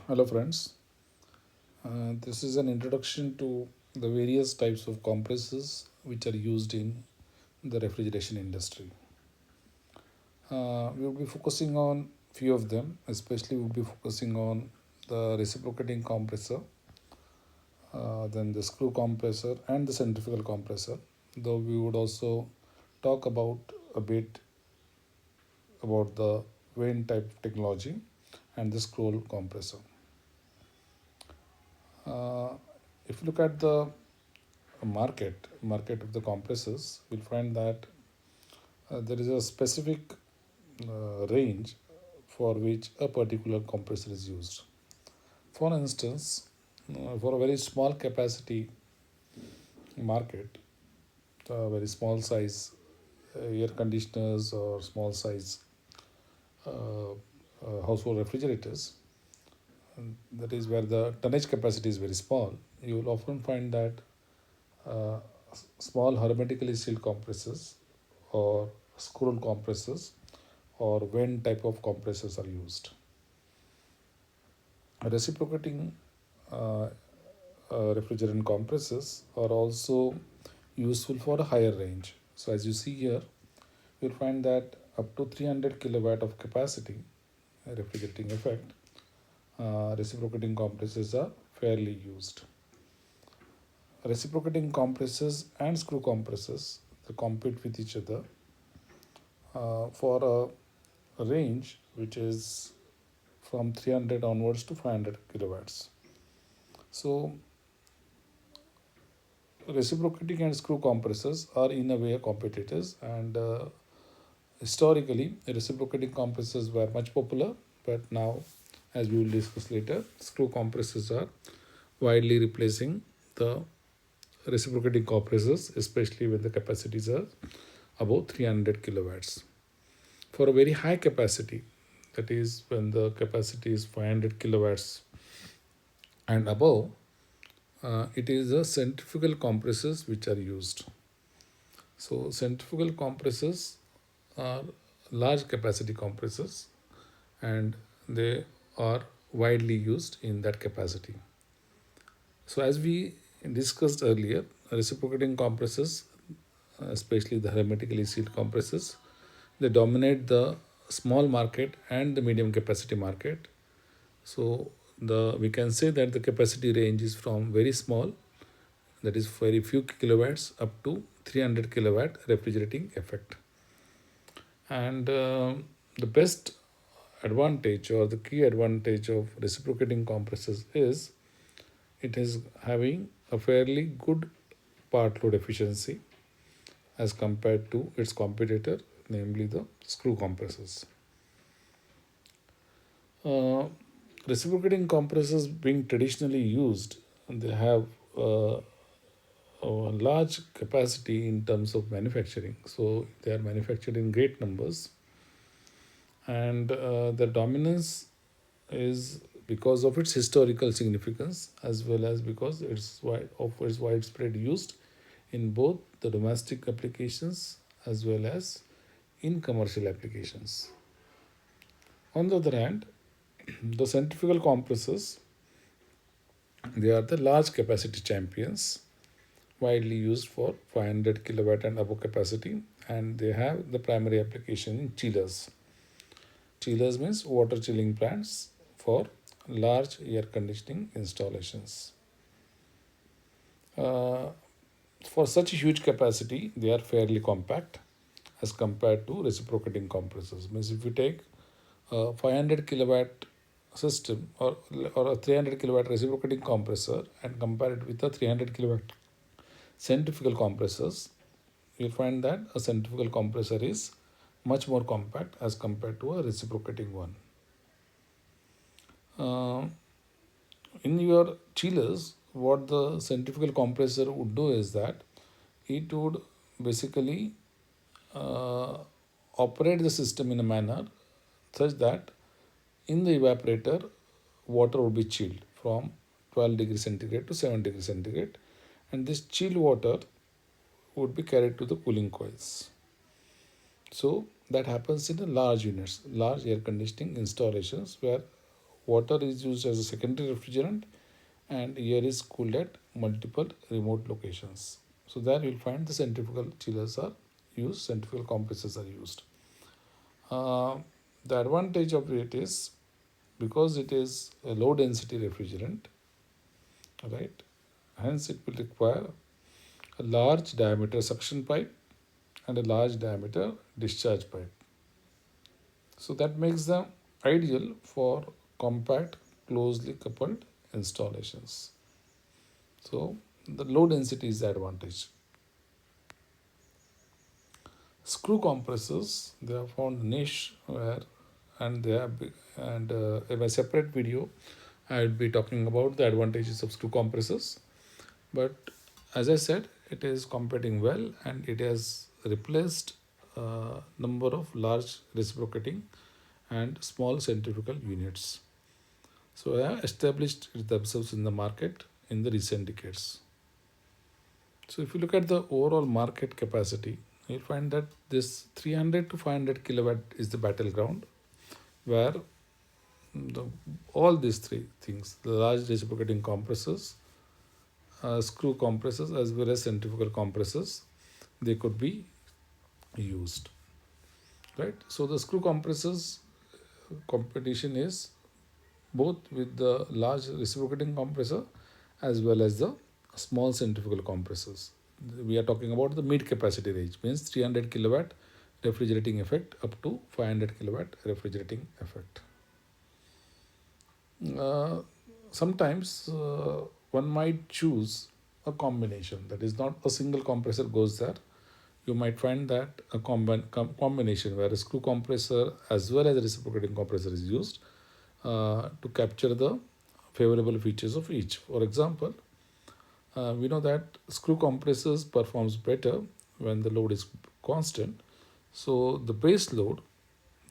Hello, friends. This is an introduction to the various types of compressors which are used in the refrigeration industry. We will be focusing on few of them, especially we'll be focusing on the reciprocating compressor, then the screw compressor, and the centrifugal compressor. Though we would also talk about a bit about the vane type technology and the scroll compressor. Uh, if you look at the market of the compressors, we'll find that there is a specific range for which a particular compressor is used. For instance, for a very small capacity market, very small size air conditioners or small size household refrigerators, that is where the tonnage capacity is very small, you will often find that uh, small hermetically sealed compressors or scroll compressors or vent type of compressors are used. Reciprocating uh, refrigerant compressors are also useful for a higher range. So as you see here, you'll find that up to 300 kilowatt of capacity refrigerating effect, reciprocating compressors are fairly used. Reciprocating compressors and screw compressors, they compete with each other for a range which is from 300 onwards to 500 kilowatts. So reciprocating and screw compressors are in a way competitors, and historically reciprocating compressors were much popular, but now, as we will discuss later, screw compressors are widely replacing the reciprocating compressors, especially when the capacities are above 300 kilowatts. For a very high capacity, that is when the capacity is 500 kilowatts and above, it is the centrifugal compressors which are used. So centrifugal compressors are large capacity compressors, and they are widely used in that capacity. So as we discussed earlier, reciprocating compressors, especially the hermetically sealed compressors, they dominate the small market and the medium capacity market. So the we can say that the capacity range is from very small, that is very few kilowatts, up to 300 kilowatt refrigerating effect. And the best advantage or the key advantage of reciprocating compressors is it is having a fairly good part load efficiency as compared to its competitor, namely the screw compressors. Uh, Reciprocating compressors being traditionally used, they have a large capacity in terms of manufacturing. So they are manufactured in great numbers, and the dominance is because of its historical significance as well as because of its widespread use in both the domestic applications as well as in commercial applications. On the other hand, the centrifugal compressors, they are the large capacity champions, widely used for 500 kilowatt and above capacity, and they have the primary application in chillers. Chillers means water chilling plants for large air conditioning installations. Uh, for such a huge capacity, they are fairly compact as compared to reciprocating compressors. Means if you take a 500 kilowatt system or a 300 kilowatt reciprocating compressor and compare it with a 300 kilowatt centrifugal compressors, you'll find that a centrifugal compressor is much more compact as compared to a reciprocating one. Uh, in your chillers, what the centrifugal compressor would do is that it would basically uh, operate the system in a manner such that in the evaporator, water would be chilled from 12 degrees centigrade to 7 degrees centigrade, and this chilled water would be carried to the cooling coils. So that happens in the large units, large air conditioning installations where water is used as a secondary refrigerant, and air is cooled at multiple remote locations. So there you'll find the centrifugal chillers are used, centrifugal compressors are used. Uh, the advantage of it is because it is a low density refrigerant, right? Hence, it will require a large diameter suction pipe and a large diameter discharge pipe. So that makes them ideal for compact, closely coupled installations. So the low density is the advantage. Screw compressors, they have found niche where, and they have and in a separate video I will be talking about the advantages of screw compressors. But as I said, it is competing well and it has replaced a number of large reciprocating and small centrifugal units. So they have established themselves in the market in the recent decades. So if you look at the overall market capacity, you'll find that this 300 to 500 kilowatt is the battleground where the, all these three things, the large reciprocating compressors, screw compressors as well as centrifugal compressors, they could be used, right? So the screw compressors competition is both with the large reciprocating compressor as well as the small centrifugal compressors. We are talking about the mid capacity range, means 300 kilowatt refrigerating effect up to 500 kilowatt refrigerating effect. Uh, Sometimes one might choose a combination, that is not a single compressor goes there. You might find that a combination where a screw compressor as well as a reciprocating compressor is used to capture the favorable features of each. For example, we know that screw compressors performs better when the load is constant. So the base load,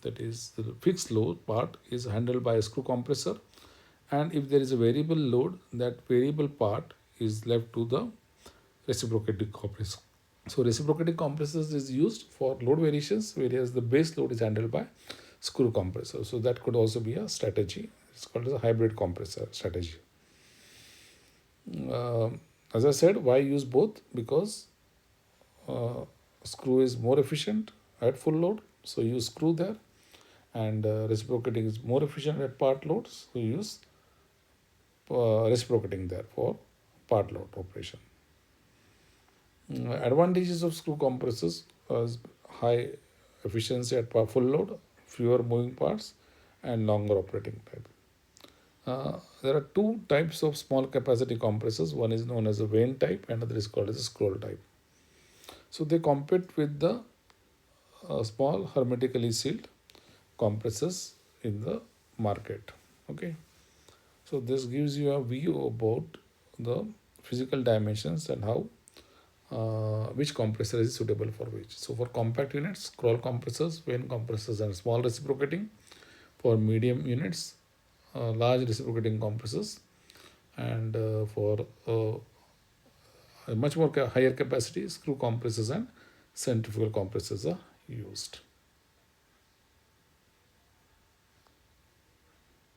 that is the fixed load part, is handled by a screw compressor, and if there is a variable load, that variable part is left to the reciprocating compressor. So reciprocating compressors is used for load variations, whereas the base load is handled by screw compressor. So that could also be a strategy. It's called as a hybrid compressor strategy. Uh, as I said, why use both? Because uh, screw is more efficient at full load, so use screw there, and reciprocating is more efficient at part loads, so use reciprocating there for part load operation. Advantages of screw compressors is high efficiency at full load, fewer moving parts, and longer operating time. There are two types of small capacity compressors. One is known as a vane type, and another is called as a scroll type. So they compete with the small hermetically sealed compressors in the market. Okay, so this gives you a view about the physical dimensions and how which compressor is suitable for which. So for compact units, scroll compressors, vane compressors, and small reciprocating. For medium units, large reciprocating compressors, and for a much more higher capacity, screw compressors and centrifugal compressors are used.